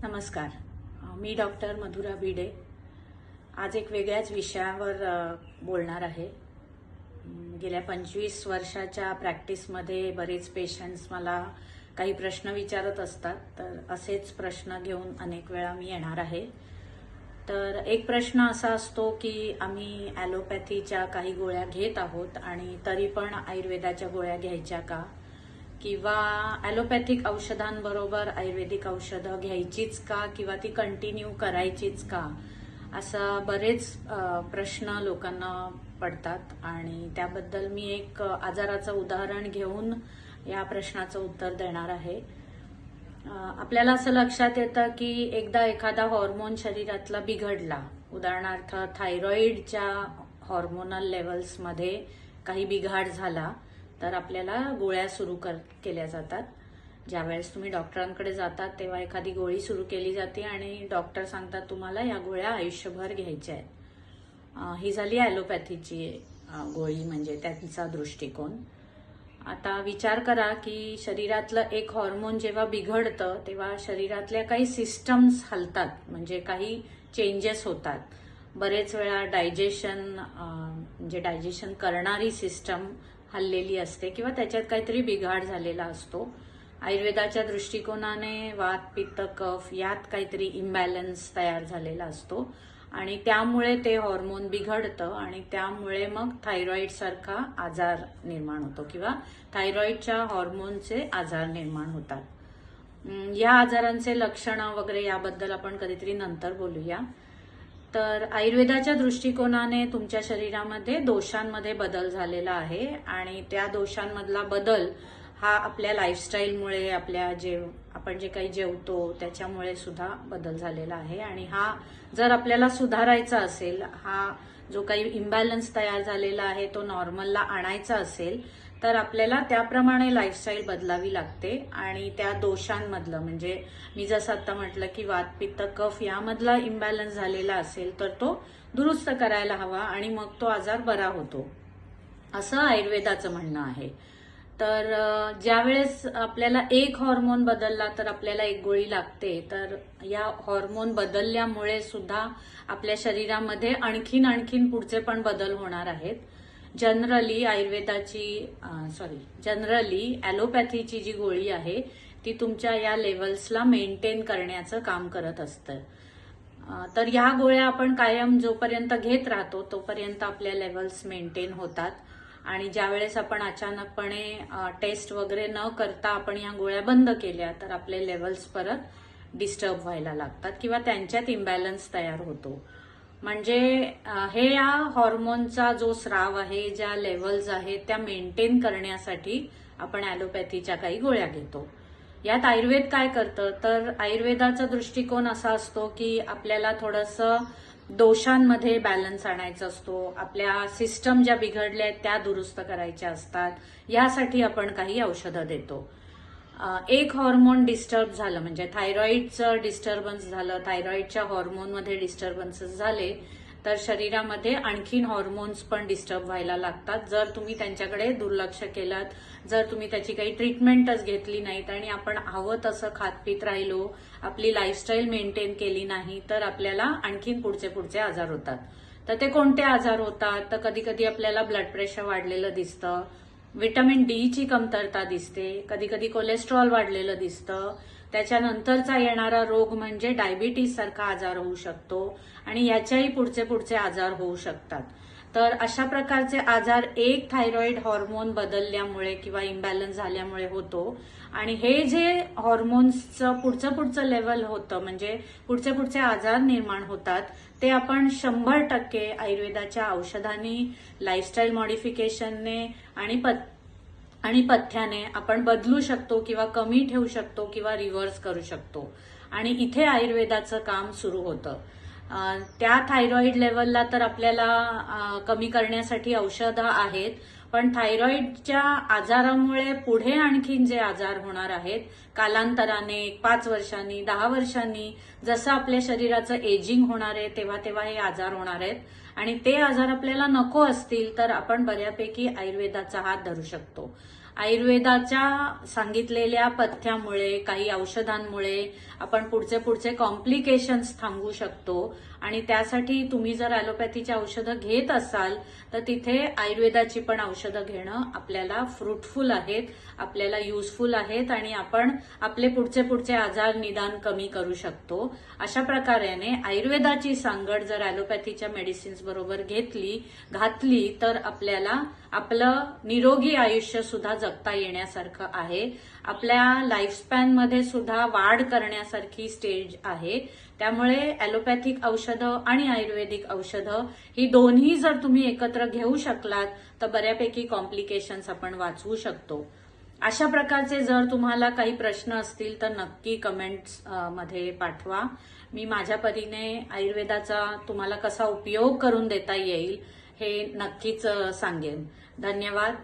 नमस्कार. मी डॉक्टर मधुरा भिडे. आज एक वेगळ्याच विषयावर बोलणार आहे. गेल्या 25 वर्षाच्या प्रॅक्टिसमध्ये बरेच पेशंट्स मला काही प्रश्न विचारत असतात, तर असेच प्रश्न घेऊन अनेक वेळा मी येणार आहे. तर एक प्रश्न असा असतो की आम्ही ॲलोपॅथीच्या काही गोळ्या घेत आहोत आणि तरी पण आयुर्वेदाच्या गोळ्या घ्यायच्या का, किंवा ॲलोपॅथिक औषधांबरोबर आयुर्वेदिक औषधं घ्यायचीच का, किंवा ती कंटिन्यू करायचीच का, असा बरेच प्रश्न लोकांना पडतात. आणि त्याबद्दल मी एक आजाराचं उदाहरण घेऊन या प्रश्नाचं उत्तर देणार आहे. आपल्याला असं लक्षात येतं की एकदा एखादा हॉर्मोन शरीरातला बिघडला, उदाहरणार्थ थायरॉइडच्या हॉर्मोनल लेवल्समध्ये काही बिघाड झाला, तर आपल्याला गोळ्या सुरू केल्या जातात. ज्यावेळेस तुम्ही डॉक्टरांकडे जातात तेव्हा एखादी गोळी सुरू केली जाते आणि डॉक्टर सांगतात तुम्हाला या गोळ्या आयुष्यभर घ्यायच्या आहेत. ही झाली ॲलोपॅथीची गोळी, म्हणजे त्यांचा दृष्टिकोन. आता विचार करा की शरीरातलं एक हॉर्मोन जेव्हा बिघडतं तेव्हा शरीरातल्या काही सिस्टम्स हलतात, म्हणजे काही चेंजेस होतात. बरेच वेळा डायजेशन करणारी सिस्टम हललेली असते किंवा त्याच्यात काहीतरी बिघाड झालेला असतो. आयुर्वेदाच्या दृष्टिकोनाने वात, पित्त, कफ यात काहीतरी इम्बॅलन्स तयार झालेला असतो आणि त्यामुळे ते हॉर्मोन बिघडतं आणि त्यामुळे मग थायरॉइड सारखा आजार निर्माण होतो किंवा थायरॉइडच्या हॉर्मोनचे आजार निर्माण होतात. या आजारांचे लक्षणं वगैरे याबद्दल आपण कधीतरी नंतर बोलूया. तर आयुर्वेदाच्या दृष्टिकोनाने तुमच्या शरीरामध्ये दोषांमध्ये बदल झालेला आहे आणि त्या दोषांमधला बदल हा आपल्या लाईफस्टाईलमुळे, आपण जे काही जेवतो त्याच्यामुळे सुद्धा बदल झालेला आहे. आणि हा जर आपल्याला सुधारायचा असेल, हा जो काही इम्बॅलन्स तयार झालेला आहे तो नॉर्मलला आणायचा असेल, तर आपल्याला त्याप्रमाणे लाईफस्टाईल बदलावी लागते. आणि त्या दोषांमधलं, म्हणजे मी जसं आता म्हटलं की वात, पित्त, कफ यामधला इम्बॅलन्स झालेला असेल तर तो दुरुस्त करायला हवा आणि मग तो आजार बरा होतो, असं आयुर्वेदाचं म्हणणं आहे. तर ज्यावेळेस आपल्याला एक हॉर्मोन बदलला तर आपल्याला एक गोळी लागते. तर या हॉर्मोन बदलल्यामुळे सुद्धा आपल्या शरीरामध्ये आणखीन पुढचे पण बदल होणार आहेत. जनरली ॲलोपॅथीची जी गोळी आहे ती तुमच्या या लेवल्सला मेंटेन करण्याचं काम करत असतं. तर या गोळ्या आपण कायम जोपर्यंत घेत राहतो तोपर्यंत आपल्या लेवल्स मेंटेन होतात. आणि ज्यावेळेस आपण अचानकपणे टेस्ट वगैरे न करता आपण या गोळ्या बंद केल्या तर आपले लेवल्स परत डिस्टर्ब व्हायला लागतात किंवा त्यांच्यात इम्बॅलन्स तयार होतो. म्हणजे हे या हॉर्मोनचा जो स्राव आहे, ज्या लेवल्स आहेत त्या मेंटेन करण्यासाठी आपण ॲलोपॅथीच्या काही गोळ्या घेतो. यात आयुर्वेद काय करतं, तर आयुर्वेदाचा दृष्टिकोन असा असतो की आपल्याला थोडंसं दोषांमध्ये बॅलन्स आणायचा असतो, आपल्या सिस्टम ज्या बिघडल्या आहेत त्या दुरुस्त करायच्या असतात. यासाठी आपण काही औषधं देतो. एक हॉर्मोन डिस्टर्ब झालं, म्हणजे थायरॉइडचं डिस्टर्बन्स झालं, थायरॉइडच्या हॉर्मोनमध्ये डिस्टर्बन्सेस झाले तर शरीरामध्ये आणखीन हॉर्मोन्स पण डिस्टर्ब व्हायला लागतात. जर तुम्ही त्यांच्याकडे दुर्लक्ष केलात, जर तुम्ही त्याची काही ट्रीटमेंटच घेतली नाहीत आणि आपण हवं तसं खातपीत राहिलो, आपली लाईफस्टाईल मेंटेन केली नाही, तर आपल्याला आणखीन पुढचे आजार होतात. तर ते कोणते आजार होतात, तर कधी कधी आपल्याला ब्लड प्रेशर वाढलेलं दिसतं, व्हिटॅमिन डी ची कमतरता दिसते, कधी कधी कोलेस्ट्रॉल वाढलेलं दिसतं. त्याच्यानंतरचा येणारा रोग म्हणजे डायबिटीज सारखा आजार होऊ शकतो आणि याच्याही पुढचे आजार होऊ शकतात. तर अशा प्रकारचे आजार एक थायरॉइड हॉर्मोन बदलल्यामुळे किंवा इम्बॅलन्स झाल्यामुळे होतो. आणि हे जे हॉर्मोन्सचं पुढचं लेवल होतं, म्हणजे पुढचे आजार निर्माण होतात, ते आपण 100% आयुर्वेदाच्या औषधांनी, लाईफस्टाईल मॉडिफिकेशनने आणि पथ्याने आपण बदलू शकतो किंवा कमी ठेवू शकतो किंवा रिव्हर्स करू शकतो. आणि इथे आयुर्वेदाचं काम सुरू होतं. त्या थायरॉइड लेवलला तर आपल्याला कमी करण्यासाठी औषधं आहेत, पण थायरॉइडच्या आजारामुळे पुढे आणखीन जे आजार होणार आहेत कालांतराने, 5 वर्षांनी, 10 वर्षांनी, जसं आपल्या शरीराचं एजिंग होणार आहे तेव्हा हे आजार होणार आहेत. आणि ते आजार आपल्याला नको असतील तर आपण बऱ्यापैकी आयुर्वेदाचा हात धरू शकतो. आयुर्वेदाच्या सांगितलेल्या पथ्यामुळे, काही औषधांमुळे आपण पुढचे कॉम्प्लिकेशन्स थांबवू शकतो. आणि त्यासाठी तुम्ही जर ॲलोपॅथीची औषधं घेत असाल तर तिथे आयुर्वेदाची पण औषधं घेणं आपल्याला फ्रुटफुल आहेत, आपल्याला युजफुल आहेत आणि आपण आपले पुढचे आजार निदान कमी करू शकतो. अशा प्रकारे आयुर्वेदाची सांगड जर ॲलोपॅथीच्या मेडिसिन्स बरोबर घातली तर आपल्याला आपलं निरोगी आयुष्य सुद्धा जगता येण्यासारखं आहे. आपल्या लाईफस्पॅन मध्ये सुद्धा वाढ करण्यासारखी स्टेज आहे. त्यामुळे ॲलोपॅथिक औषधं आणि आयुर्वेदिक औषधं ही दोन्ही जर तुम्ही एकत्र घेऊ शकलात तर बऱ्यापैकी कॉम्प्लिकेशन्स आपण वाचवू शकतो. अशा प्रकारचे जर तुम्हाला काही प्रश्न असतील तर नक्की कमेंट्स मध्ये पाठवा. मी माझ्या परीने आयुर्वेदाचा तुम्हाला कसा उपयोग करून देता येईल हे नक्कीच सांगेन. धन्यवाद.